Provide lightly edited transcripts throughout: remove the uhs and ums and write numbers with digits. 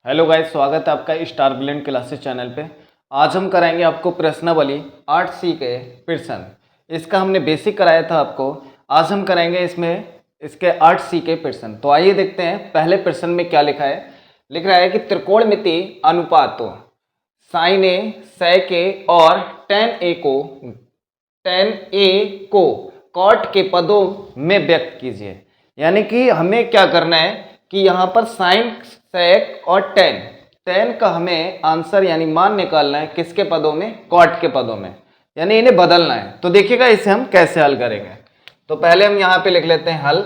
Hello guys, स्वागत है आपका स्टार ब्रिलियंट क्लासेस चैनल पे। आज हम कराएंगे आपको प्रश्नावली 8C के प्रश्न। इसका हमने बेसिक कराया था आपको। आज हम कराएंगे इसके 8C के प्रश्न। तो आइए देखते हैं पहले प्रश्न में क्या लिखा है। लिख रहा है कि त्रिकोणमितीय अनुपातों sin a, sec a और tan a को cot के पदों में व्यक्त कीजिए। यानी कि हमें क्या करना है कि यहाँ पर साइन, सेक और टेन का हमें आंसर यानी मान निकालना है। किसके पदों में? कॉट के पदों में, यानी इन्हें बदलना है। तो देखिएगा इसे हम कैसे हल करेंगे। तो पहले हम यहाँ पे लिख लेते हैं हल।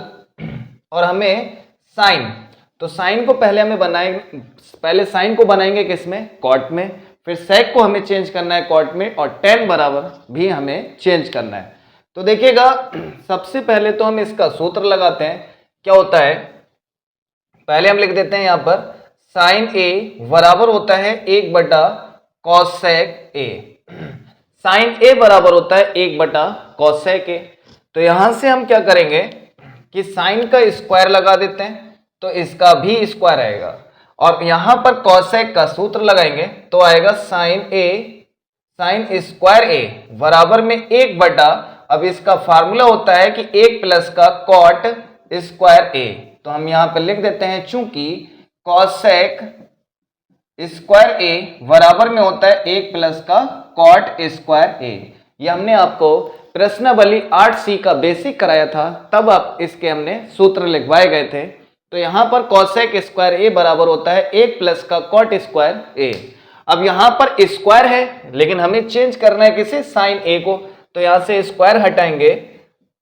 और हमें साइन, तो साइन को पहले साइन को बनाएंगे किसमें? कॉट में। फिर सेक को हमें चेंज करना है कॉट में, और टेन बराबर भी हमें चेंज करना है। तो देखिएगा सबसे पहले तो हम इसका सूत्र लगाते हैं। क्या होता है, पहले हम लिख देते हैं यहाँ पर साइन ए बराबर होता है 1/cosec ए। साइन ए बराबर होता है 1/cosec ए। तो यहां से हम क्या करेंगे कि साइन का स्क्वायर लगा देते हैं, तो इसका भी स्क्वायर आएगा। और यहां पर cosec का सूत्र लगाएंगे तो आएगा साइन स्क्वायर ए बराबर में 1/, अब इसका फार्मूला होता है कि 1 प्लस का कॉट स्क्वायर ए। तो हम यहां पर लिख देते हैं चूंकि cosec स्क्वायर ए बराबर में होता है 1 प्लस का कॉट स्क्वायर ए। ये हमने आपको प्रश्नावली 8C का बेसिक कराया था, तब आप इसके हमने सूत्र लिखवाए गए थे। तो यहां पर cosec स्क्वायर ए बराबर होता है 1 प्लस का कॉट स्क्वायर ए। अब यहां पर स्क्वायर है, लेकिन हमें चेंज करना है किसे? साइन ए को। तो यहां से स्क्वायर हटाएंगे,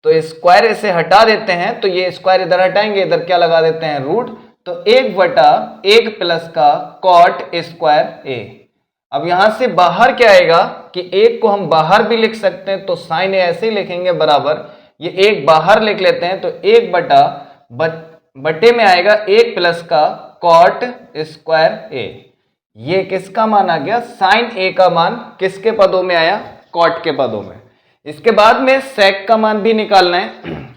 तो स्क्वायर इसे हटा देते हैं, तो ये स्क्वायर इधर हटाएंगे, इधर क्या लगा देते हैं? रूट। तो 1/1 प्लस का कॉट स्क्वायर ए। अब यहां से बाहर क्या आएगा कि 1 को हम बाहर भी लिख सकते हैं, तो साइन ए ऐसे ही लिखेंगे बराबर, ये 1 बाहर लिख लेते हैं, तो 1/बटे में आएगा 1 प्लस का कॉट स्क्वायर ए। ये किसका मान आ गया? साइन ए का मान किसके पदों में आया? कॉट के पदों में। इसके बाद में सेक का मान भी निकालना है,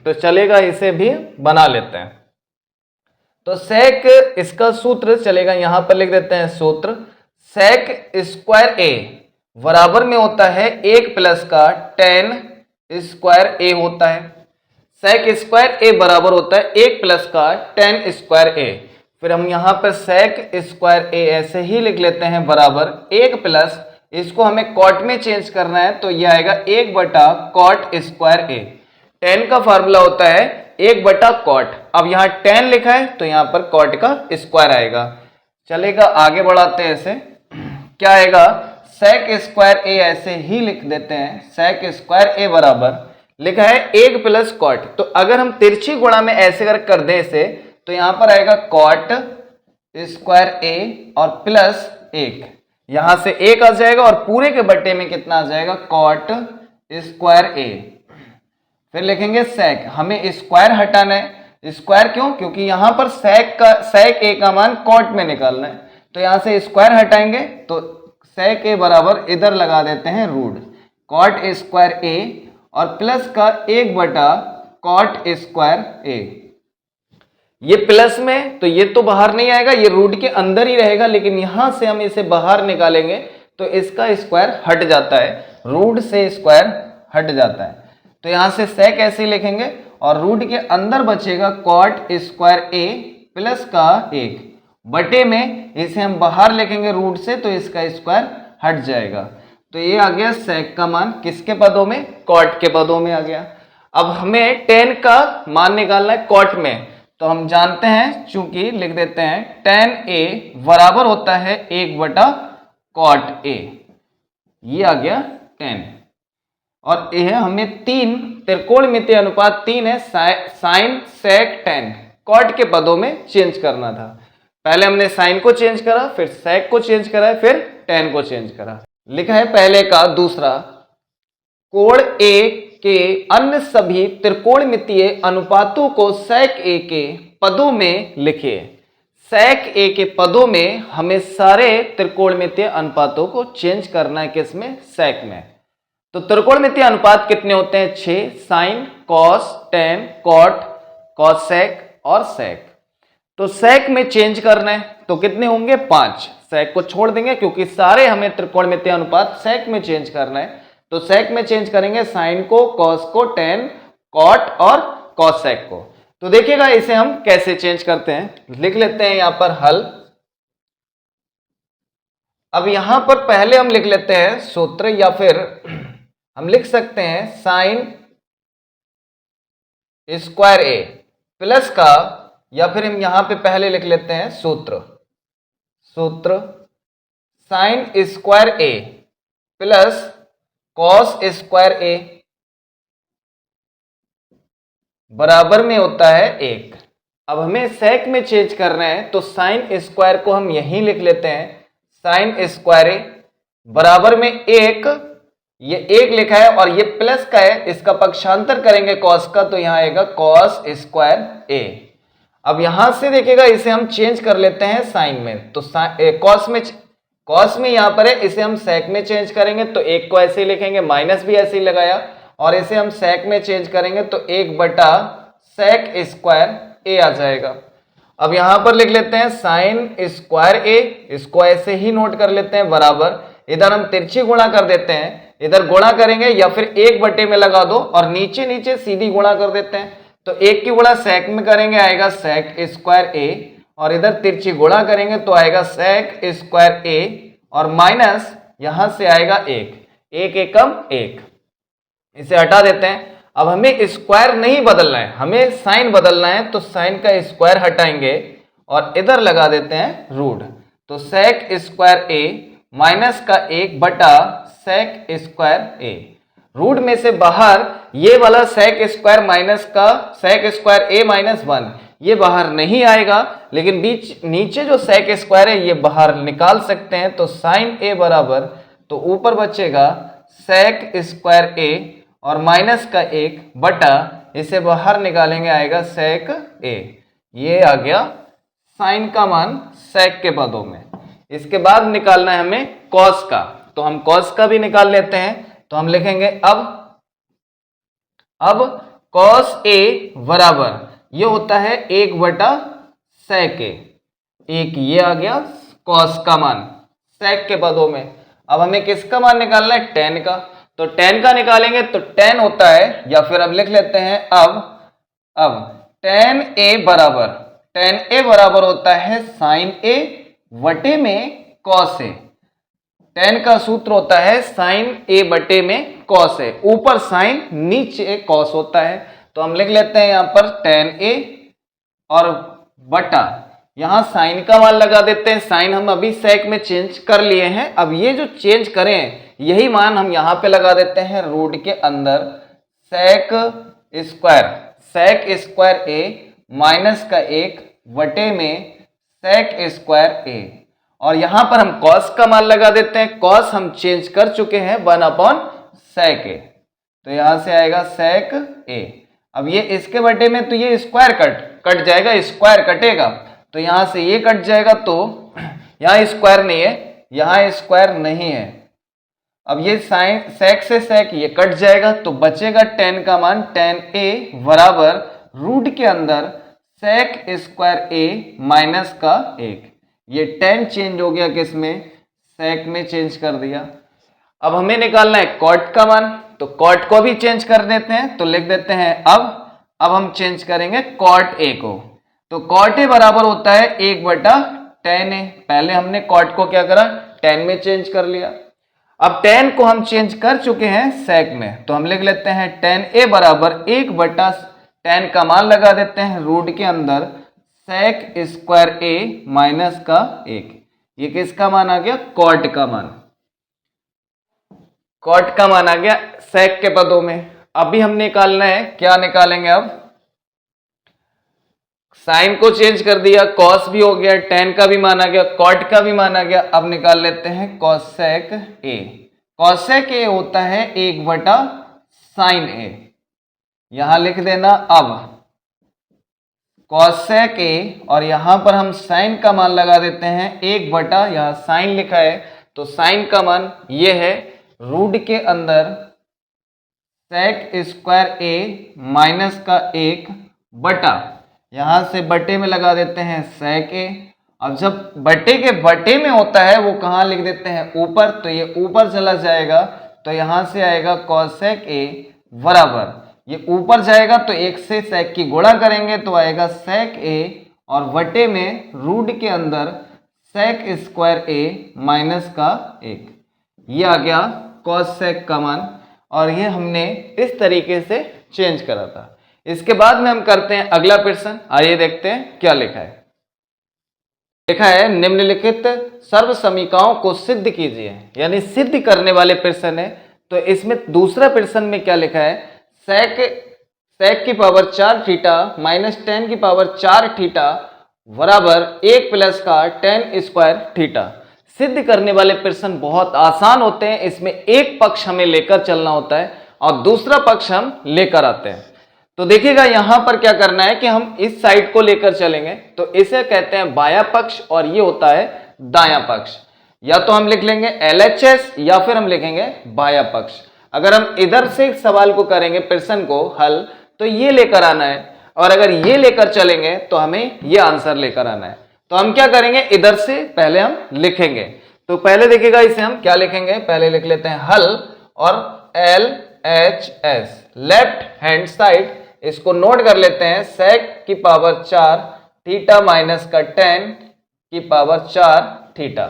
तो चलेगा, इसे भी बना लेते हैं। तो सेक, इसका सूत्र चलेगा, यहां पर लिख देते हैं सूत्र। सेक स्क्वायर ए बराबर में होता है 1 प्लस का टेन स्क्वायर ए होता है। सेक स्क्वायर ए बराबर होता है 1 प्लस का टेन स्क्वायर ए। फिर हम यहां पर सेक स्क्वायर ए ऐसे ही लिख लेते हैं बराबर 1 प्लस, इसको हमें कॉट में चेंज करना है, तो यह आएगा 1/कॉट स्क्वायर ए। टेन का फार्मूला होता है 1/कॉट। अब यहाँ टेन लिखा है, तो यहाँ पर कॉट का स्क्वायर आएगा। चलेगा, आगे बढ़ाते हैं इसे। क्या आएगा? सेक स्क्वायर ए ऐसे ही लिख देते हैं। सेक स्क्वायर ए बराबर लिखा है 1 प्लस कॉट। तो अगर हम तिरछी गुणा में ऐसे कर दें इसे, तो यहाँ पर आएगा कॉट स्क्वायर ए और प्लस 1, यहां से 1 आ जाएगा, और पूरे के बट्टे में कितना आ जाएगा? कॉट स्क्वायर ए। फिर लिखेंगे सेक, हमें स्क्वायर हटाना है। स्क्वायर क्यों? क्योंकि यहां पर सेक ए का मान कॉट में निकालना है, तो यहां से स्क्वायर हटाएंगे, तो सेक ए बराबर इधर लगा देते हैं रूट कॉट स्क्वायर ए और प्लस का 1/कॉट स्क्वायर ए। ये प्लस में, तो ये तो बाहर नहीं आएगा, ये रूट के अंदर ही रहेगा, लेकिन यहां से हम इसे बाहर निकालेंगे तो इसका स्क्वायर हट जाता है, रूट से स्क्वायर हट जाता है। तो यहां से सेक ऐसे लिखेंगे, और रूट के अंदर बचेगा कॉट स्क्वायर ए प्लस का 1 बटे में, इसे हम बाहर लिखेंगे रूट से, तो इसका स्क्वायर हट जाएगा। तो ये आ गया सेक का मान किसके पदों में? कॉट के पदों में आ गया। अब हमें टेन का मान निकालना है कॉट में, तो हम जानते हैं, चूंकि लिख देते हैं टेन ए बराबर होता है 1/कॉट ए। ये आ गया 10। और यह हमें त्रिकोणमितीय अनुपात 3 है, साइन सेक टेन कॉट के पदों में चेंज करना था। पहले हमने साइन को चेंज करा, फिर सेक को चेंज करा, फिर टेन को चेंज करा। लिखा है पहले का दूसरा, कोण ए के अन्य सभी त्रिकोणमितीय अनुपातों को सेक ए के पदों में लिखिए। सेक ए के पदों में हमें सारे त्रिकोणमितीय अनुपातों को चेंज करना है, किसमें? सेक में। तो त्रिकोणमितीय अनुपात कितने होते हैं? 6, sine, cos, tan, cot, cosec और सेक। तो sec में चेंज करना है तो कितने होंगे 5। sec को छोड़ देंगे क्योंकि सारे हमें त्रिकोणमितीय अनुपात sec में चेंज करना है। तो sec में चेंज करेंगे sin को, cos को, tan, cot और cosec को। तो देखिएगा इसे हम कैसे चेंज करते हैं, लिख लेते हैं यहां पर हल। अब यहां पर पहले हम लिख लेते हैं सूत्र, या फिर हम लिख सकते हैं sin स्क्वायर ए प्लस का, या फिर हम यहां पे पहले लिख लेते हैं सूत्र sin स्क्वायर ए प्लस cos स्क्वायर ए बराबर में होता है 1। अब हमें sec में चेंज करना है तो sin स्क्वायर को हम यहीं लिख लेते हैं, sin स्क्वायर ए बराबर में 1, ये 1 लिखा है और ये प्लस का है, इसका पक्षांतर करेंगे cos का तो यहां आएगा cos स्क्वायर ए। अब यहां से देखिएगा इसे हम चेंज कर लेते हैं साइन में, तो cos में यहां पर है, इसे हम sec में चेंज करेंगे तो 1 को ऐसे ही लिखेंगे, माइनस भी ऐसे ही लगाया, और इसे हम sec में चेंज करेंगे तो 1 बटा sec स्क्वायर ए आ जाएगा। अब यहां पर लिख लेते हैं sin स्क्वायर ए, इसको ऐसे ही नोट कर लेते हैं बराबर, इधर हम तिरछी गुणा कर देते हैं, इधर गुणा करेंगे या फिर 1 बटे में लगा दो और नीचे नीचे सीधी गुणा कर देते हैं, तो 1 की गुणा sec में करेंगे आएगा sec स्क्वायर ए, और इधर तिरछी गुणा करेंगे तो आएगा sec स्क्वायर ए, और माइनस यहां से आएगा 1, 1 एकम 1, इसे हटा देते हैं। अब हमें स्क्वायर नहीं बदलना है, हमें साइन बदलना है, तो साइन का स्क्वायर हटाएंगे और इधर लगा देते हैं रूट, तो sec स्क्वायर ए माइनस का 1 बटा sec स्क्वायर ए। रूट में से बाहर ये वाला sec स्क्वायर माइनस का sec स्क्वायर ए माइनस 1 ये बाहर नहीं आएगा, लेकिन बीच नीचे जो sec स्क्वायर है ये बाहर निकाल सकते हैं, तो sin ए बराबर, तो ऊपर बचेगा sec स्क्वायर ए और माइनस का 1 बटा, इसे बाहर निकालेंगे आएगा sec ए। ये आ गया साइन का मान sec के पदों में। इसके बाद निकालना है हमें cos का, तो हम cos का भी निकाल लेते हैं, तो हम लिखेंगे अब cos a बराबर ये होता है 1 बटा sec a, एक ये आ गया cos का मान sec के पदों में। अब हमें किसका मान निकालना है, tan का, तो tan का निकालेंगे तो tan होता है, या फिर अब लिख लेते हैं अब tan a बराबर होता है sin a बटे में cos a। tan का सूत्र होता है sin a बटे में cos a, ऊपर sin नीचे cos होता है, तो हम लिख लेते हैं यहां पर tan a और बटा यहां साइन का मान लगा देते हैं, साइन हम अभी sec में चेंज कर लिए हैं, अब ये जो चेंज करें यही मान हम यहां पे लगा देते हैं रूट के अंदर, sec स्क्वायर ए माइनस का 1 बटे में sec स्क्वायर ए, और यहां पर हम cos का मान लगा देते हैं, cos हम चेंज कर चुके हैं 1/sec ए, तो यहां से आएगा sec ए। अब ये इसके बटे में तो ये स्क्वायर कट जाएगा, स्क्वायर कटेगा तो यहां से ये कट जाएगा, तो यहां स्क्वायर नहीं है, यहां स्क्वायर नहीं है। अब ये साइन sec से sec ये कट जाएगा, तो बचेगा tan का मान, tan a बराबर रूट के अंदर sec स्क्वायर a माइनस का 1, ये tan चेंज हो गया किसमें, sec में चेंज कर दिया। अब हमें निकालना है cot का मान, तो cot को भी चेंज कर देते हैं, तो लिख देते हैं अब हम चेंज करेंगे cot a को, तो cot a बराबर होता है 1 बटा tan a। पहले हमने cot को क्या करा, tan में चेंज कर लिया, अब tan को हम चेंज कर चुके हैं sec में, तो हम लिख लेते हैं tan a बराबर 1 बटा tan का मान लगा देते हैं रूट के अंदर sec स्क्वायर a माइनस का 1, ये किसका मान आ गया, cot का मान, cot का मान आ गया sec के पदों में। अभी हम निकालना है, क्या निकालेंगे, अब साइन को चेंज कर दिया, cos भी हो गया, tan का भी मान आ गया, cot का भी मान आ गया, अब निकाल लेते हैं cosec a। cosec a होता है 1 बटा sin a, यहां लिख देना अब cosec a, और यहां पर हम sin का मान लगा देते हैं 1 बटा, यहां sin लिखा है तो sin का मान ये है रूट के अंदर sec स्क्वायर a माइनस का 1 बटा, यहां से बटे में लगा देते हैं sec a। अब जब बटे के बटे में होता है वो कहाँ लिख देते हैं ऊपर, तो ये ऊपर चला जाएगा, तो यहां से आएगा cosec a बराबर, ये ऊपर जाएगा तो एक से sec की गुणा करेंगे तो आएगा sec a और बटे में रूट के अंदर sec स्क्वायर a माइनस का 1, ये आ गया cosec का मान और ये हमने इस तरीके से चेंज करा था। इसके बाद में हम करते हैं अगला प्रश्न, आइए देखते हैं क्या लिखा है। लिखा है निम्नलिखित सर्व समीकरणों को सिद्ध कीजिए, यानी सिद्ध करने वाले प्रश्न है। तो इसमें दूसरा प्रश्न में क्या लिखा है, sec की पावर 4 थीटा माइनस 10 की पावर 4 थीटा बराबर 1 प्लस का 10 स्क्वायर थीटा। सिद्ध करने वाले प्रश्न बहुत आसान होते हैं, इसमें एक पक्ष हमें लेकर चलना होता है और दूसरा पक्ष हम लेकर आते हैं। तो देखिएगा यहां पर क्या करना है कि हम इस साइड को लेकर चलेंगे, तो इसे कहते हैं बायां पक्ष और ये होता है दायां पक्ष। या तो हम लिख लेंगे LHS या फिर हम लिखेंगे बायां पक्ष। अगर हम इधर से सवाल को करेंगे प्रश्न को हल, तो ये लेकर आना है, और अगर ये लेकर चलेंगे तो हमें ये आंसर लेकर आना है। तो हम क्या करेंगे, इधर से पहले हम लिखेंगे। तो पहले देखिएगा इसे हम क्या लिखेंगे, पहले लिख लेते हैं हल और LHS लेफ्ट हैंड साइड, इसको नोट कर लेते हैं sec की पावर 4 थीटा माइनस का 10 की पावर 4 थीटा।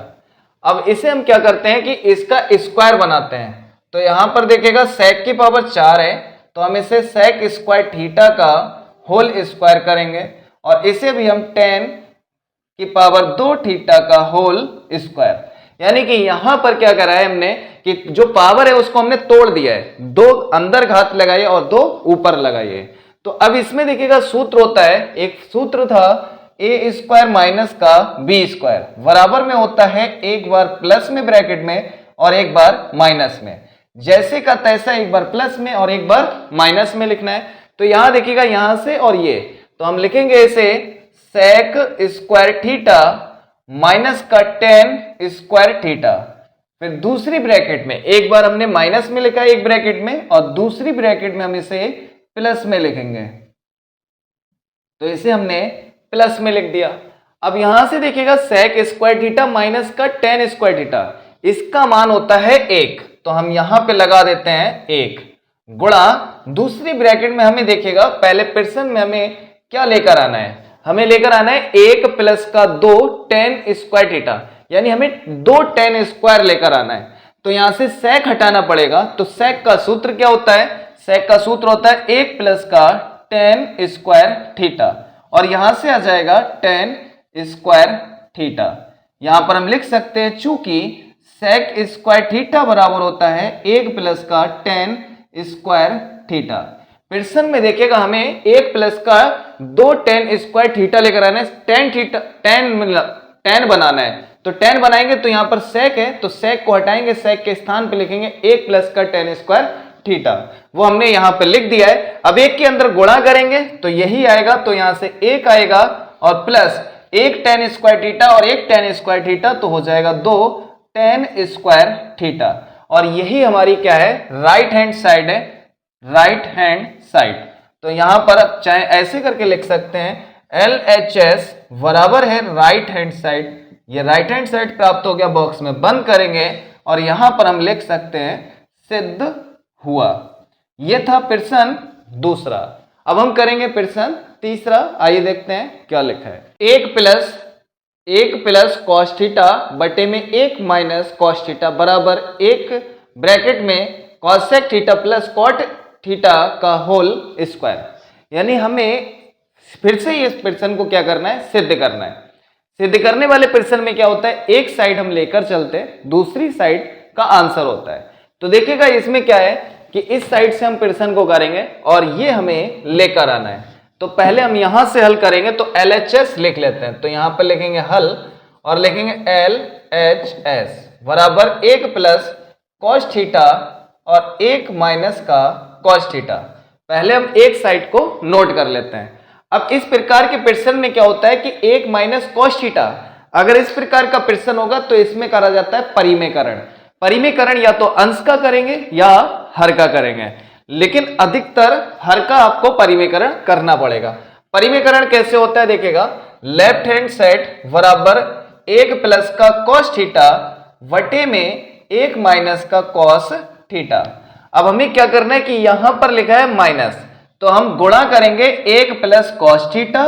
अब इसे हम क्या करते हैं कि इसका स्क्वायर बनाते हैं। तो यहां पर देखिएगा sec की पावर 4 है, तो हम इसे sec स्क्वायर थीटा का होल स्क्वायर करेंगे और इसे भी हम 10 की पावर 2 थीटा का होल स्क्वायर। यानी कि यहां पर क्या करा है हमने कि जो पावर है उसको हमने तोड़ दिया है, 2 अंदर घात लगाइए और 2 ऊपर लगाइए। तो अब इसमें देखिएगा सूत्र होता है, एक सूत्र था a स्क्वायर माइनस का b स्क्वायर बराबर में होता है एक बार प्लस में ब्रैकेट में और एक बार माइनस में। जैसे का तैसा एक बार प्लस में और एक बार माइनस में लिखना है। तो यहां देखिएगा यहां से और ये, तो हम लिखेंगे इसे sec स्क्वायर थीटा माइनस का 10 स्क्वायर थीटा। फिर दूसरी ब्रैकेट में एक बार हमने माइनस में लिखा एक ब्रैकेट में और दूसरी ब्रैकेट में हम इसे प्लस में लिखेंगे, तो इसे हमने प्लस में लिख दिया। अब यहां से देखिएगा sec स्क्वायर थीटा माइनस का 10 स्क्वायर थीटा, इसका मान होता है 1, तो हम यहां पे लगा देते हैं 1 गुणा दूसरी ब्रैकेट में हमें देखिएगा पहले प्रश्न में हमें क्या लेकर आना है, हमें लेकर आना है 1 प्लस का 2 10 स्क्वायर थीटा, यानी हमें 2 10 स्क्वायर लेकर आना है। तो यहां से sec हटाना पड़ेगा। तो sec का सूत्र क्या होता है, sec का सूत्र होता है 1 प्लस का 10 स्क्वायर थीटा और यहां से आ जाएगा 10 स्क्वायर थीटा। यहां पर हम लिख सकते हैं चूंकि sec स्क्वायर थीटा बराबर होता है 1 प्लस का 10 स्क्वायर थीटा। प्रश्न में देखिएगा हमें 1 प्लस का 2 10 स्क्वायर थीटा लेकर आना है, 10 बनाना है। तो 10 बनाएंगे तो यहां पर sec है, तो sec को हटाएंगे, sec के स्थान पे लिखेंगे 1 प्लस का 10 स्क्वायर थीटा, वो हमने यहां पे लिख दिया है। अब एक के अंदर गुणा करेंगे तो यही आएगा, तो यहां से 1 आएगा और प्लस 1 10 स्क्वायर थीटा और 1 10 स्क्वायर थीटा, तो हो जाएगा 2 10 स्क्वायर थीटा। और यही हमारी क्या है, राइट हैंड साइड है, राइट हैंड साइड। तो यहां पर आप चाहे ऐसे करके लिख सकते हैं LHS बराबर है राइट हैंड साइड। ये राइट हैंड साइड प्राप्त हो गया, बॉक्स में बंद करेंगे और यहां पर हम लिख सकते हैं सिद्ध हुआ। यह था प्रश्न दूसरा। अब हम करेंगे प्रश्न तीसरा, आइए देखते हैं क्या लिखा है। 1 प्लस कॉस थीटा बटे में 1 माइनस कॉस थीटा बराबर 1 ब्रैकेट में cosec theta plus cot theta का होल स्क्वायर। यानी हमें फिर से इस प्रश्न को क्या करना है, सिद्ध करना है। सिद्ध करने वाले प्रश्न में क्या होता है, एक साइड हम लेकर चलते हैं, दूसरी साइड का आंसर होता है। तो देखिएगा इसमें क्या है कि इस साइड से हम प्रश्न को करेंगे और ये हमें लेकर आना है। तो पहले हम यहां से हल करेंगे, तो LHS लिख लेते हैं। तो यहां पर लिखेंगे हल और लिखेंगे LHS बराबर 1 प्लस कॉस थीटा और 1 माइनस का कॉस थीटा। पहले हम एक साइड को नोट कर लेते हैं। अब इस प्रकार के प्रश्न में क्या होता है कि 1 माइनस कॉस थीटा, अगर इस प्रकार का प्रश्न होगा तो इसमें करा जाता है परिमेयकरण। परिमेयकरण या तो अंश का करेंगे या हर का करेंगे, लेकिन अधिकतर हर का आपको परिमेयकरण करना पड़ेगा। परिमेयकरण कैसे होता है देखिएगा, लेफ्ट हैंड साइड बराबर 1 प्लस का कॉस थीटा वटे में 1 माइनस का कॉस थीटा। अब हमें क्या करना है कि यहां पर लिखा है माइनस, तो हम गुणा करेंगे 1 प्लस कॉस थीटा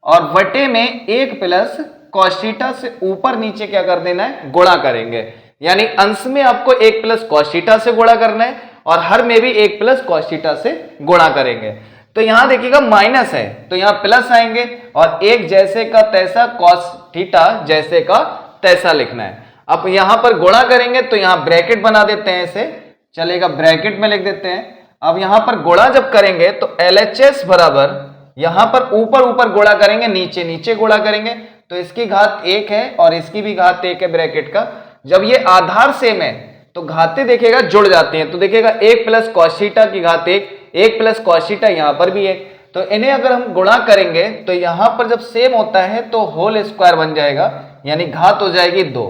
और वटे में 1 प्लस कॉस थीटा से ऊपर नीचे क्या कर देना है, गुणा करेंगे। यानी अंश में आपको 1 प्लस कॉस थीटा से गुणा करना है और हर में भी 1 प्लस कॉस थीटा से गुणा करेंगे। तो यहां देखिएगा माइनस है तो यहां प्लस आएंगे और एक जैसे का तैसा कॉस थीटा जैसे का तैसा लिखना है। अब यहां पर गुणा करेंगे तो यहां ब्रैकेट बना देते हैं, इसे चलेगा ब्रैकेट में लिख देते हैं। अब यहां पर गुणा जब करेंगे तो LHS बराबर यहां पर ऊपर ऊपर गुणा करेंगे, नीचे नीचे गुणा करेंगे, तो इसकी घात 1 है और इसकी भी घात 1 है ब्रैकेट का। जब ये आधार सेम है तो घातें देखिएगा जुड़ जाती हैं, तो देखिएगा 1 प्लस कॉस थीटा की घात 1 प्लस कॉस थीटा यहां पर भी 1, तो इन्हें अगर हम गुणा करेंगे तो यहां पर जब सेम होता है तो होल स्क्वायर बन जाएगा, यानी घात हो जाएगी 2।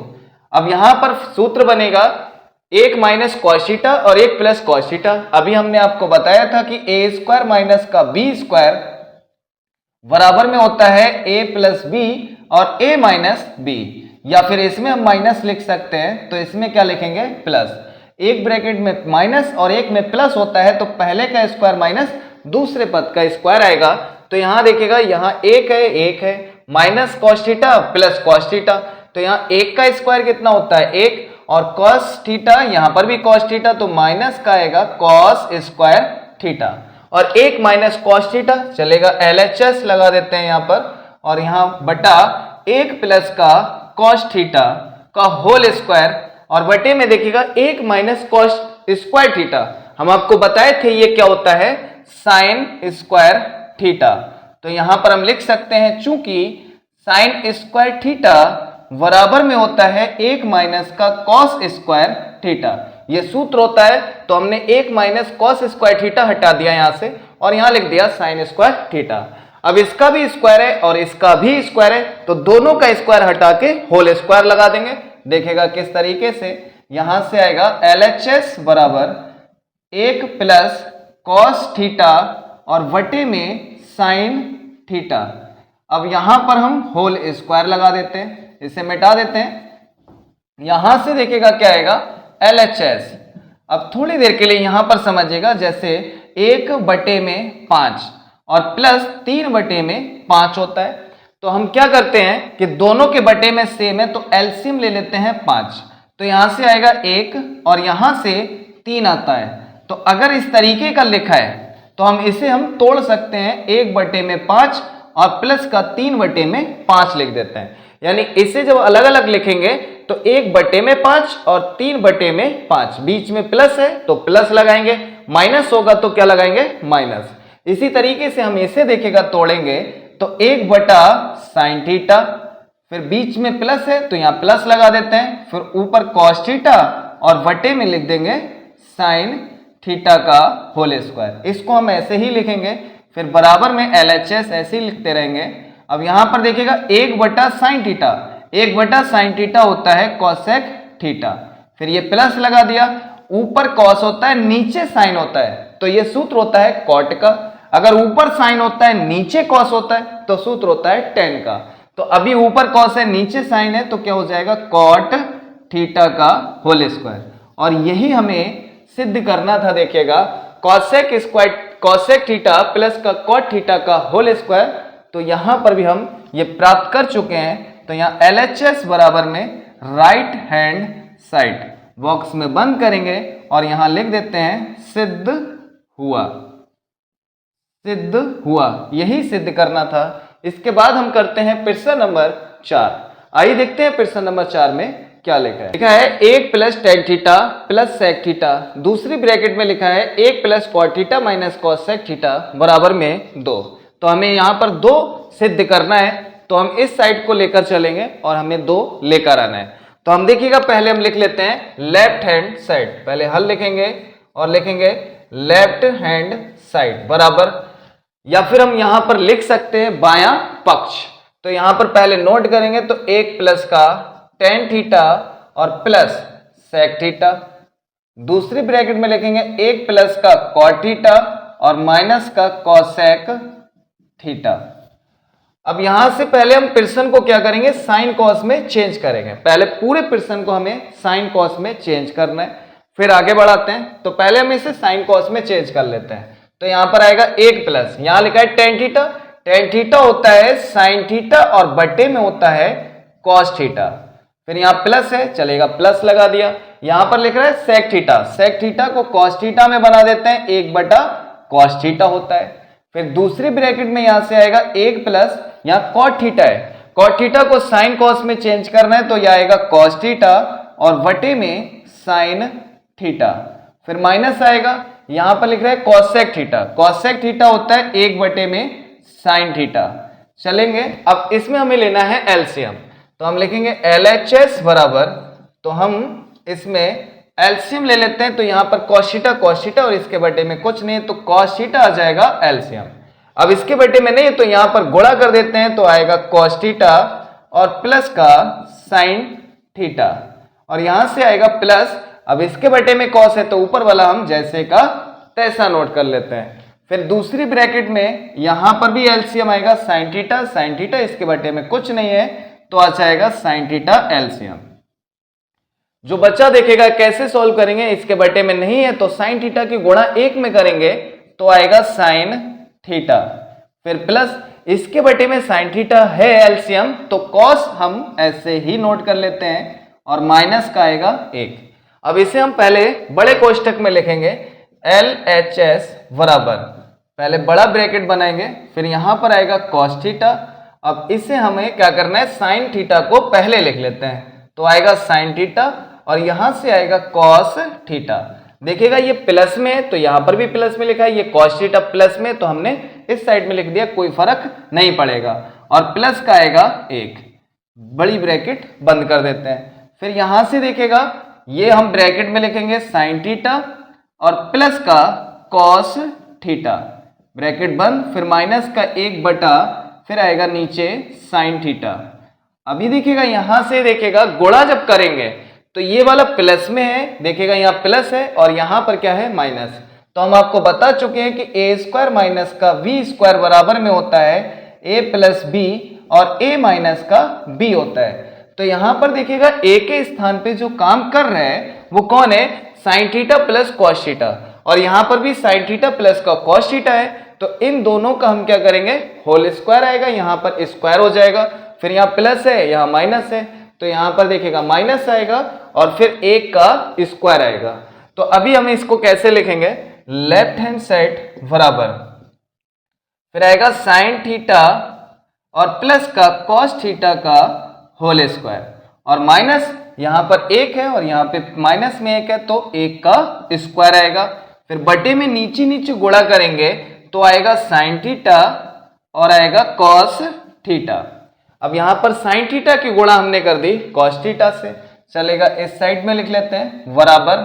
अब यहां पर सूत्र बनेगा 1 माइनस कॉस थीटा और 1 प्लस कॉस थीटा। अभी हमने आपको बताया था कि ए स्क्वायर माइनस का बी स्क्वायर बराबर में होता है a प्लस बी और a माइनस बी, या फिर इसमें हम माइनस लिख सकते हैं तो इसमें क्या लिखेंगे प्लस। एक ब्रैकेट में माइनस और एक में प्लस होता है तो पहले का स्क्वायर माइनस दूसरे पद का स्क्वायर आएगा। तो यहां देखिएगा यहां एक है minus cos theta plus cos theta, तो यहां 1 का स्क्वायर कितना होता है 1 और कॉस थीटा यहां पर भी कॉस थीटा, तो माइनस का आएगा कॉस स्क्वायर थीटा और 1 माइनस कॉस थीटा चलेगा, LHS लगा देते हैं यहां पर और यहां बटा 1 प्लस का कॉस थीटा का होल स्क्वायर और बटे में देखिएगा 1 माइनस कॉस स्क्वायर थीटा। हम आपको बताए थे ये क्या होता है साइन स्क्वायर थीटा, तो यहां पर हम लिख सकते हैं चूंकि साइन स्क्वायर थीटा बराबर में होता है 1 माइनस का कॉस स्क्वायर थीटा, ये सूत्र होता है, तो हमने 1 माइनस कॉस स्क्वायर थीटा हटा दिया यहां से और यहां लिख दिया साइन स्क्वायर थीटा। अब इसका भी स्क्वायर है और इसका भी स्क्वायर है, तो दोनों का स्क्वायर हटा के होल स्क्वायर लगा देंगे। देखिएगा किस तरीके से, यहां से आएगा LHS बराबर 1 प्लस कॉस थीटा और वटे में साइन थीटा। अब यहां पर हम होल स्क्वायर लगा देते हैं, इसे मिटा देते हैं। यहां से देखिएगा क्या आएगा LHS। अब थोड़ी देर के लिए यहां पर समझिएगा, जैसे 1 बटे में 5 और प्लस 3 बटे में 5 होता है, तो हम क्या करते हैं कि दोनों के बटे में सेम है तो एलसीएम ले लेते हैं 5, तो यहां से आएगा 1 और यहां से 3 आता है। तो अगर इस तरीके का लिखा है तो हम इसे हम तोड़ सकते हैं, 1 बटे में 5 और प्लस का 3 बटे में 5 लिख देते हैं। यानी इसे जब अलग अलग लिखेंगे तो 1 बटे में 5 और 3 बटे में 5, बीच में प्लस है तो प्लस लगाएंगे, माइनस होगा तो क्या लगाएंगे माइनस। इसी तरीके से हम इसे देखेगा तोड़ेंगे तो 1 बटा साइन थीटा, फिर बीच में प्लस है तो यहां प्लस लगा देते हैं, फिर ऊपर कॉस थीटा और बटे में लिख देंगे साइन थीटा का होल स्क्वायर। इसको हम ऐसे ही लिखेंगे, फिर बराबर में LHS ऐसे ही लिखते रहेंगे। अब यहां पर देखिएगा 1 बटा साइन थीटा, 1 बटा साइन थीटा होता है कोसेक थीटा, फिर ये प्लस लगा दिया, ऊपर कॉस होता है नीचे साइन होता है, तो ये सूत्र होता है कॉट का। अगर ऊपर साइन होता है नीचे कॉस होता है तो सूत्र होता है टेन का। तो अभी ऊपर कॉस है नीचे साइन है तो क्या हो जाएगा कॉट थीटा का होल स्क्वायर। और यही हमें सिद्ध करना था, देखिएगा cosec square cosec theta plus का कॉट थीटा का होल स्क्वायर, तो यहां पर भी हम ये प्राप्त कर चुके हैं। तो यहां LHS बराबर में राइट हैंड साइड बॉक्स में बंद करेंगे और यहां लिख देते हैं सिद्ध हुआ, सिद्ध हुआ, यही सिद्ध करना था। इसके बाद हम करते हैं प्रश्न नंबर 4। आइए देखते हैं प्रश्न नंबर 4 में क्या लिखा है। लिखा है 1 plus tan theta plus sec theta, दूसरी ब्रैकेट में लिखा है 1 plus cot theta minus cosec theta बराबर में 2। तो हमें यहां पर 2 सिद्ध करना है, तो हम इस साइड को लेकर चलेंगे और हमें 2 लेकर आना है। तो हम देखिएगा पहले हम लिख लेते हैं लेफ्ट हैंड साइड, पहले हल लिखेंगे और लिखेंगे लेफ्ट हैंड साइड बराबर, या फिर हम यहां पर लिख सकते हैं बायां पक्ष। तो यहां पर पहले नोट करेंगे तो 1 प्लस का टेन थीटा और प्लस सेक थीटा, दूसरी ब्रैकेट में लिखेंगे 1 प्लस का कॉट थीटा और माइनस का कॉसेक थीटा। अब यहां से पहले हम पिर्सन को क्या करेंगे, साइन कॉस में चेंज करेंगे। पहले पूरे पिर्सन को हमें साइन कॉस में चेंज करना है, फिर आगे बढ़ाते हैं। तो पहले हम इसे साइन कॉस में चेंज कर लेते हैं। तो यहां पर आएगा 1 प्लस, यहां लिखा है टेन थीटा, टेन थीटा होता है साइन थीटा और बटे में होता है कॉस थीटा। फिर यहां प्लस है, चलेगा प्लस लगा दिया। यहां पर लिख रहा है सेक थीटा, सेक थीटा को कॉस थीटा में बना देते हैं, 1 बटा कॉस थीटा होता है। फिर दूसरे ब्रैकेट में यहां से आएगा 1 प्लस, यहां कॉट थीटा है, कॉट थीटा को साइन कॉस में चेंज करना है तो यह आएगा कॉस थीटा और बटे में साइन थीटा। फिर माइनस आएगा, यहां पर लिख रहा है कॉसेक थीटा, कॉसेक थीटा होता है 1 बटे में साइन थीटा। चलेंगे, अब इसमें हमें लेना है एलसीएम, तो हम लिखेंगे LHS बराबर, तो हम इसमें एलसीएम ले लेते हैं। तो यहां पर कॉस थीटा और इसके बटे में कुछ नहीं है तो कॉस थीटा आ जाएगा एलसीएम। अब इसके बटे में नहीं है तो यहां पर गुणा कर देते हैं तो आएगा कॉस थीटा और प्लस का साइन थीटा और यहां से आएगा प्लस। अब इसके बटे में कॉस है तो ऊपर वाला हम जैसे का तैसा नोट कर लेते हैं। फिर दूसरी ब्रैकेट में यहां पर भी एलसीएम आएगा साइन थीटा इसके बटे में कुछ नहीं है तो आ जाएगा साइन थीटा एलसीएम। जो बच्चा देखेगा कैसे सॉल्व करेंगे, इसके बटे में नहीं है तो साइन थीटा की गुणा 1 में करेंगे तो आएगा साइन थीटा। फिर प्लस इसके बटे में साइन थीटा है एलसीएम तो कॉस हम ऐसे ही नोट कर लेते हैं और माइनस का आएगा 1। अब इसे हम पहले बड़े कोष्टक में लिखेंगे LHS बराबर, पहले बड़ा ब्रैकेट बनाएंगे फिर यहां पर आएगा कॉस थीटा। अब इसे हमें क्या करना है, साइन थीटा को पहले लिख लेते हैं तो आएगा साइन थीटा और यहां से आएगा कॉस थीटा। देखिएगा ये प्लस में है तो यहां पर भी प्लस में लिखा है, ये कॉस थीटा प्लस में तो हमने इस साइड में लिख दिया, कोई फर्क नहीं पड़ेगा। और प्लस का आएगा 1, बड़ी ब्रैकेट बंद कर देते हैं। फिर यहां से देखिएगा ये हम ब्रैकेट में लिखेंगे साइन थीटा और प्लस का कॉस थीटा, ब्रैकेट बंद, फिर माइनस का 1 बटा फिर आएगा नीचे साइन थीटा। अभी देखिएगा यहां से देखिएगा गुणा जब करेंगे तो ये वाला प्लस में है, देखिएगा यहाँ प्लस है और यहां पर क्या है माइनस। तो हम आपको बता चुके हैं कि ए स्क्वायर माइनस का बी स्क्वायर बराबर में होता है ए प्लस बी और ए माइनस का बी होता है। तो यहां पर देखिएगा ए के स्थान पे जो काम कर रहे हैं वो कौन है, sine theta plus cos theta और यहां पर भी साइन थीटा प्लस का कॉस थीटा है। तो इन दोनों का हम क्या करेंगे, होल स्क्वायर आएगा, यहां पर स्क्वायर हो जाएगा। फिर यहाँ प्लस है यहाँ माइनस है तो यहां पर देखिएगा माइनस आएगा और फिर 1 का स्क्वायर आएगा। तो अभी हम इसको कैसे लिखेंगे, लेफ्ट हैंड साइड बराबर, फिर आएगा साइन थीटा और प्लस का कॉस थीटा का होल स्क्वायर और माइनस यहां पर 1 है और यहां पे माइनस में 1 है तो 1 का स्क्वायर आएगा। फिर बटे में नीचे नीचे गुणा करेंगे तो आएगा साइन थीटा और आएगा कॉस थीटा। अब यहां पर साइन थीटा की गुणा हमने कर दी कॉस थीटा से, चलेगा इस साइड में लिख लेते हैं बराबर,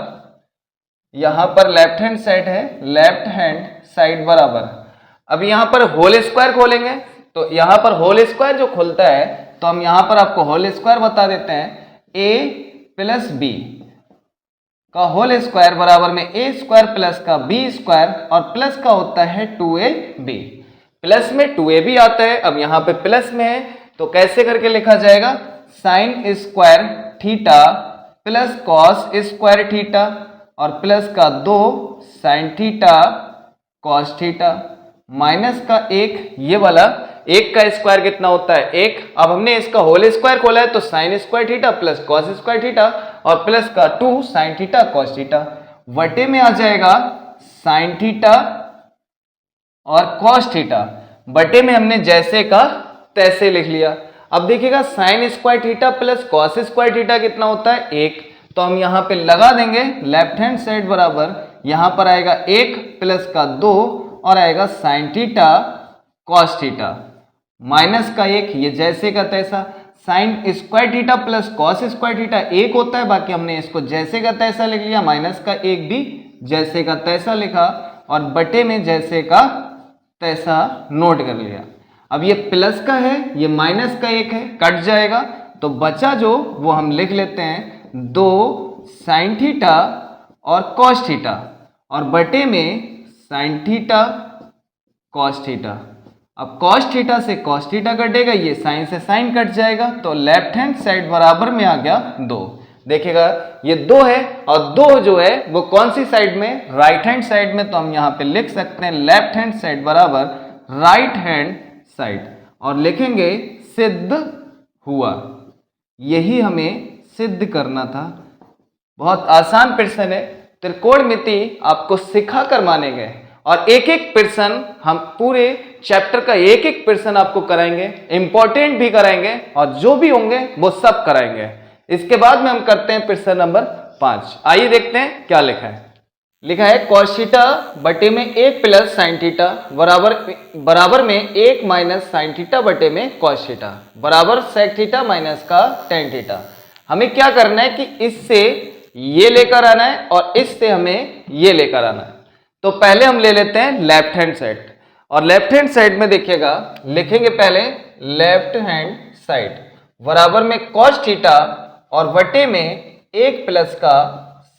यहां पर लेफ्ट हैंड साइड है, लेफ्ट हैंड साइड बराबर। अब यहां पर होल स्क्वायर खोलेंगे तो यहां पर होल स्क्वायर जो खुलता है तो हम यहां पर आपको होल स्क्वायर बता देते हैं, ए प्लस बी का होल स्क्वायर बराबर में ए स्क्वायर प्लस का बी स्क्वायर और प्लस का होता है 2ab, प्लस में 2ab आता है। अब यहां पे प्लस में है तो कैसे करके लिखा जाएगा, sine square theta plus cos square theta और प्लस का 2 sine theta cos theta minus का 1, ये वाला 1 का स्क्वायर कितना होता है 1। अब हमने इसका होल स्क्वायर खोला है तो sine square theta plus cos square theta और प्लस का 2 साइन थीटा कॉस थीटा, वटे में आ जाएगा साइन थीटा और कॉस थीटा, बटे में हमने जैसे का तैसे लिख लिया। अब देखिएगा sine square theta plus cos square theta कितना होता है 1, तो हम यहां पे लगा देंगे लेफ्ट हैंड साइड बराबर, यहां पर आएगा 1 प्लस का 2 और आएगा sine theta cos theta minus का 1, ये जैसे का तैसा। Sine square theta plus cos square theta 1 होता है, बाकी हमने इसको जैसे का तैसा लिख लिया, माइनस का 1 भी जैसे का तैसा लिखा और बटे में जैसे का तैसा नोट कर लिया। अब ये प्लस का है ये माइनस का 1 है, कट जाएगा तो बचा जो वो हम लिख लेते हैं 2 साइन थीटा और कॉस थीटा और बटे में साइन थीटा कॉस थीटा अब cos थीटा से cos थीटा कटेगा, ये sin से sin कट जाएगा, तो लेफ्ट हैंड साइड बराबर में आ गया 2। देखिएगा ये 2 है और 2 जो है वो कौन सी साइड में, राइट हैंड साइड में, तो हम यहाँ पे लिख सकते हैं लेफ्ट हैंड साइड बराबर राइट हैंड साइड और लिखेंगे सिद्ध हुआ। यही हमें सिद्ध करना था। बहुत आसान प्रश्न है, त्रिकोणमिति आपको सिखा कर माने गए और एक एक प्रश्न हम पूरे चैप्टर का एक एक प्रश्न आपको कराएंगे, इंपॉर्टेंट भी कराएंगे और जो भी होंगे वो सब कराएंगे। इसके बाद में हम करते हैं प्रश्न नंबर 5। आइए देखते हैं क्या लिखा है। लिखा है cos थीटा बटे में 1 प्लस साइन थीटा बराबर में 1 माइनस साइन थीटा बटे में cos थीटा बराबर sec थीटा माइनस का tan थीटा। हमें क्या करना है कि इससे ये लेकर आना है और इससे हमें ये लेकर आना है। तो पहले हम ले लेते हैं लेफ्ट हैंड साइड और लेफ्ट हैंड साइड में देखिएगा लिखेंगे पहले लेफ्ट हैंड साइड बराबर में cos थीटा और बटे में 1 प्लस का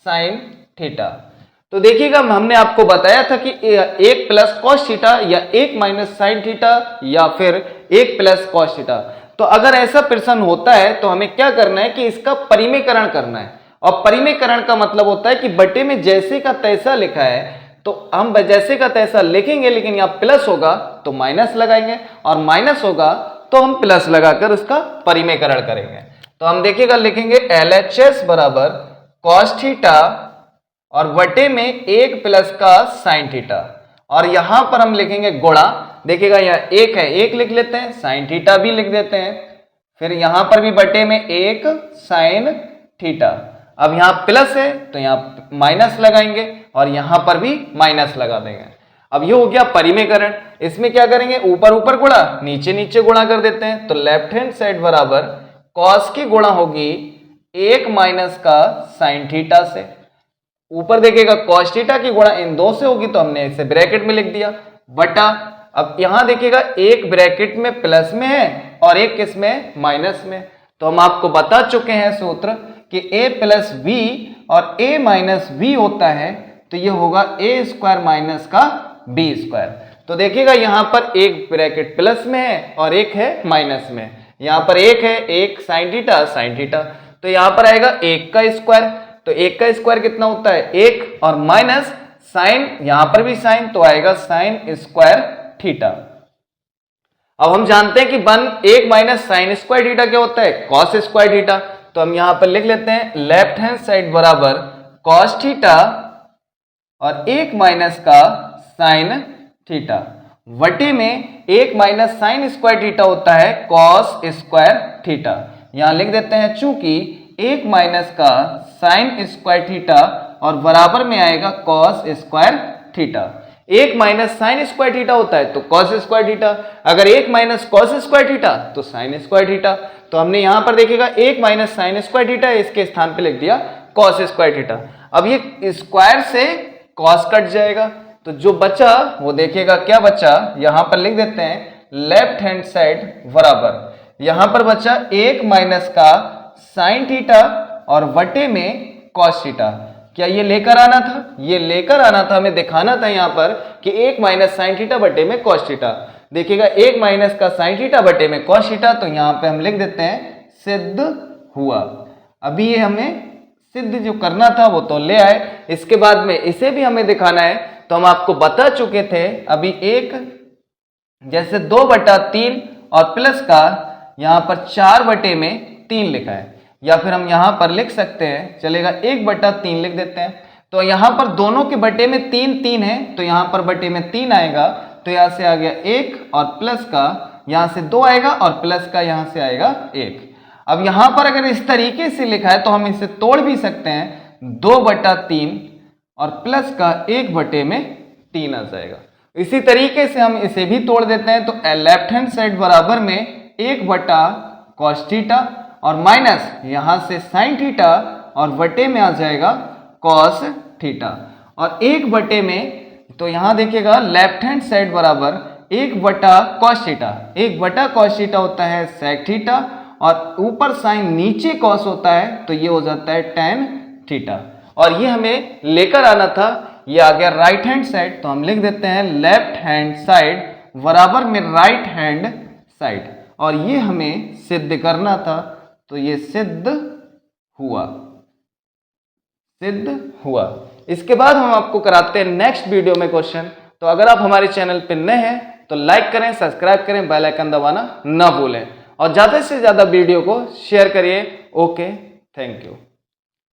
साइन थीटा। तो देखिएगा हमने आपको बताया था कि 1 प्लस cos थीटा या 1 माइनस साइन थीटा या फिर 1 प्लस cos थीटा। तो अगर ऐसा प्रश्न होता है तो हमें क्या करना है कि इसका परिमेयकरण करना है और परिमेयकरण का मतलब होता है कि बटे में जैसे का तैसा लिखा है तो हम जैसे का तैसा लिखेंगे, लेकिन यहाँ प्लस होगा तो माइनस लगाएंगे और माइनस होगा तो हम प्लस लगाकर उसका परिमेयकरण करेंगे। तो हम देखिएगा लिखेंगे LHS बराबर cos थीटा और बटे में 1 प्लस का साइन थीटा और यहां पर हम लिखेंगे गुणा। देखिएगा यहाँ 1 है, 1 लिख लेते हैं, साइन थीटा भी लिख देते हैं, फिर यहां पर भी बटे में 1 साइन थीटा। अब यहाँ प्लस है तो यहाँ माइनस लगाएंगे और यहां पर भी माइनस लगा देंगे। अब ये हो गया परिमेयकरण। इसमें क्या करेंगे, ऊपर ऊपर गुणा, नीचे नीचे गुणा कर देते हैं। तो लेफ्ट हैंड साइड बराबर cos की गुणा होगी 1 माइनस का साइन थीटा से, ऊपर देखिएगा cos थीटा की गुणा इन दो से होगी तो हमने इसे ब्रैकेट में लिख दिया बटा। अब यहां देखिएगा एक ब्रैकेट में प्लस में है और एक किसमें, माइनस में। तो हम आपको बता चुके हैं सूत्र कि a प्लस बी और a माइनस बी होता है तो ये होगा a स्क्वायर माइनस का b स्क्वायर। तो देखिएगा यहां पर एक ब्रैकेट प्लस में है और एक है माइनस में। यहां पर एक है, एक साइन थीटा, तो यहां पर आएगा 1 का स्क्वायर। तो 1 का स्क्वायर कितना होता है, 1 और माइनस साइन, यहां पर भी साइन तो आएगा साइन स्क्वायर थीटा। अब हम जानते हैं कि 1 माइनस साइन स्क्वायर थीटा क्या होता है, कॉस स्क्वायर थीटा। तो हम यहां पर लिख लेते हैं लेफ्ट हैंड साइड बराबर कॉस थीटा और 1 माइनस का साइन थीटा वटे में 1 माइनस साइन स्क्वायर थीटा होता है कॉस स्क्वायर थीटा। यहां लिख देते हैं चूंकि 1 माइनस का साइन स्क्वायर थीटा और बराबर में आएगा cos square theta. 1 minus sine square theta होता है तो कॉस स्क्वायर थीटा, अगर 1 माइनस कॉस स्क्वायर थीटा तो साइन स्क्वायर थीटा। तो हमने यहां पर देखिएगा 1 माइनस साइन स्क्वायर थीटा, इसके स्थान पे लिख दिया कॉस स्क्वायर थीटा। अब ये स्क्वायर से कॉस कट जाएगा तो जो बचा वो देखिएगा क्या बचा, यहां पर लिख देते हैं लेफ्ट हैंड साइड बराबर, यहां पर बचा 1 माइनस का साइन थीटा और वटे में कॉस थीटा। क्या ये लेकर आना था, ये लेकर आना था, हमें दिखाना था यहां पर कि 1 माइनस साइन थीटा बटे में कॉस थीटा। देखिएगा 1 माइनस का साइन थीटा बटे में कॉस थीटा, तो यहां पे हम लिख देते हैं सिद्ध हुआ। अभी ये हमें सिद्ध जो करना था वो तो ले आए, इसके बाद में इसे भी हमें दिखाना है। तो हम आपको बता चुके थे अभी एक जैसे 2/3 और प्लस का यहां पर 4/3 लिखा है, या फिर हम यहां पर लिख सकते हैं, चलेगा 1/3 लिख देते हैं। तो यहां पर दोनों के बटे में 3 है तो यहां पर बटे में 3 आएगा, तो यहां से आ गया 1 और प्लस का यहां से 2 आएगा और प्लस का यहां से आएगा 1। अब यहां पर अगर इस तरीके से लिखा है तो हम इसे तोड़ भी सकते हैं, 2/3 और प्लस का 1/3 आ जाएगा। इसी तरीके से हम इसे भी तोड़ देते हैं, तो लेफ्ट हैंड साइड बराबर में 1/cos थीटा और माइनस यहां से साइन थीटा और बटे में आ जाएगा cos थीटा और 1/, तो यहां देखिएगा लेफ्ट हैंड साइड बराबर 1/cos थीटा, 1/cos थीटा होता है sec थीटा और ऊपर साइन नीचे cos होता है तो ये हो जाता है tan थीटा। और ये हमें लेकर आना था, ये आ गया राइट हैंड साइड, तो हम लिख देते हैं लेफ्ट हैंड साइड बराबर में राइट हैंड साइड, और ये हमें सिद्ध करना था, तो ये सिद्ध हुआ, सिद्ध हुआ। इसके बाद हम आपको कराते हैं नेक्स्ट वीडियो में क्वेश्चन। तो अगर आप हमारे चैनल पे नए हैं तो लाइक करें, सब्सक्राइब करें, बेल आइकन दबाना ना भूलें, और ज्यादा से ज्यादा वीडियो को शेयर करिए। Okay, thank you.